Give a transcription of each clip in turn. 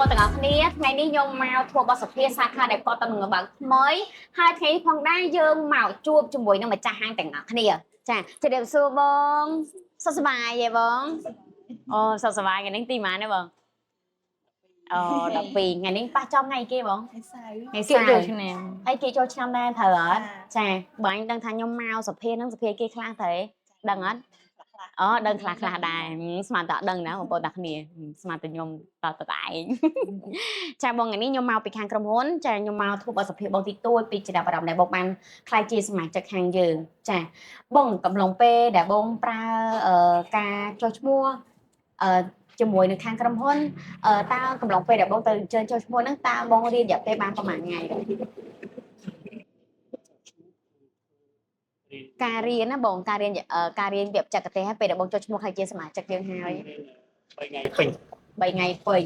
បងទាំងអស់គ្នាថ្ងៃនេះខ្ញុំមកធ្វើបទសភាសាខាដែលគាត់ទៅនឹងបើកថ្មីហើយថ្ងៃនេះផងដែរយើងមកជួបជាមួយនឹងម្ចាស់ហាងទាំងអស់គ្នាចាជម្រាបសួរបងសុខសប្បាយទេបងអូសុខសប្បាយថ្ងៃនេះទីម៉ានទេបងអូ12ថ្ងៃនេះប៉ះចំថ្ងៃគេបងថ្ងៃសៅរ៍ឆ្នាំហើយគេចូលឆ្នាំដែរត្រូវអត់ចាបើអញដឹងថាខ្ញុំមកសភាហ្នឹងសភាគេខ្លះទៅដឹងអត់អូដឹងខ្លះដែរស្មានតែអត់ដឹងណាបងប្អូនតាគ្នាស្មានតែខ្ញុំតតតែឯងចាបងថ្ងៃនេះខ្ញុំមកពីខាងក្រុមហ៊ុនចាខ្ញុំមកធ្វើបទសភាបងទីទួយពីចំណាប់អារម្មណ៍ដែលបងបានខ្លាយជាសមាជិកខាងយើងចាបងកំឡុងពេលដែលបងប្រើការចុះឈ្មោះជាមួយនឹងខាងក្រុមហ៊ុនតើកំឡុងពេលដែលបងទៅអញ្ជើញចុះឈ្មោះហ្នឹងតើបងរៀនរយៈពេលបានប្រហែលថ្ងៃការរៀនណាបងការរៀនវគ្គបច្ចេកទេសហើយពេលដែលបងចុះឈ្មោះខ្លាយជាសមាជិកយើងហើយ3ថ្ងៃពេញ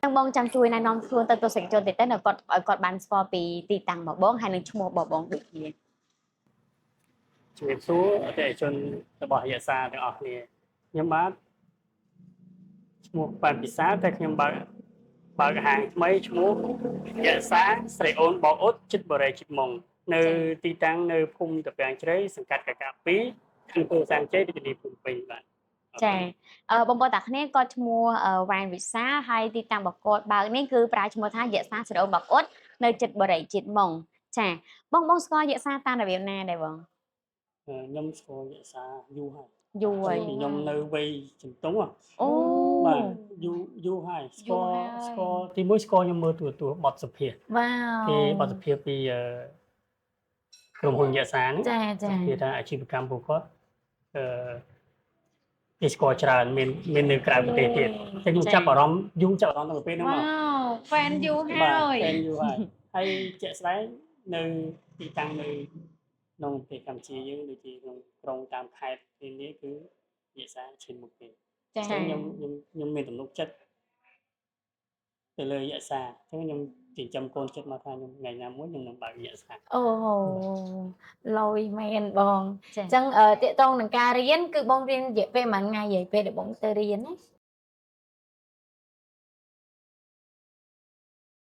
ចាបងចាំជួយណែនាំខ្លួនទៅទស្សនិកជនតិចទៅនៅគាត់ឲ្យគាត់បានស្គាល់ពីទីតាំងរបស់បងហើយនឹងឈ្មោះរបស់បងដូចគ្នាជំរាបសួរអតិថិជនរបស់យសាទាំងអស់គ្នាខ្ញុំបាទឈ្មោះបានពិសាតែខ្ញុំបើកហាងថ្មីឈ្មោះយសាស្រីអូនបងអ៊ុតចិត្តបរិយចិត្តមុងនៅទីតាំងនៅភូមិតាពាំងជ្រៃសង្កាត់កាកា2ខណ្ឌពោធិ៍សែនជ័យរាជធានីភ្នំពេញបាទចាបងប្អូនតាគ្នាគាត់ឈ្មោះវ៉ានវិសាហើយទីតាំងរបស់គាត់បើកនេះគឺប្រើឈ្មោះថាយសាស្រីអូនបងអ៊ុតនៅចិត្តបរិយជាតិមុងចាបងស្គាល់យសាតាមរបៀបណាដែរបងខ្ញុំស្គាល់យសាយូរហើយខ្ញុំនៅវ័យជំទង់អូបាទយូរហើយស្គាល់ទីមួយស្គាល់ខ្ញុំមើលទូបទសភាវ៉ាវគេបទសភាពីក្រុមហ៊ុនយសាហ្នឹងចាគេថាអាជីវកម្មពួកគាត់គេស្គាល់ច្រើនមាននៅក្រៅប្រទេសទៀតតែខ្ញុំចាប់អារម្មណ៍តាំងពីពេលហ្នឹងមកហ្វេនយូរហើយហើយជាក់ស្ដែងនៅទីតាំងនៅក្នុងប្រទេសកម្ពុជាយើងដូចជាក្នុងក្រុងតាមខេត្តនេះគឺយសាឈានមុខគេចាខ្ញុំមានទំនុកចិត្តទៅលើយសាអញ្ចឹងខ្ញុំចិញ្ចឹមកូនចិត្តមកថាខ្ញុំថ្ងៃណាមួយខ្ញុំនឹងបើកយសាអូលយមែនបងអញ្ចឹងតាកតងនឹងការរៀនគឺបងរៀនរយៈពេលប៉ុន្មានថ្ងៃពេលដែលបងទៅរៀនណា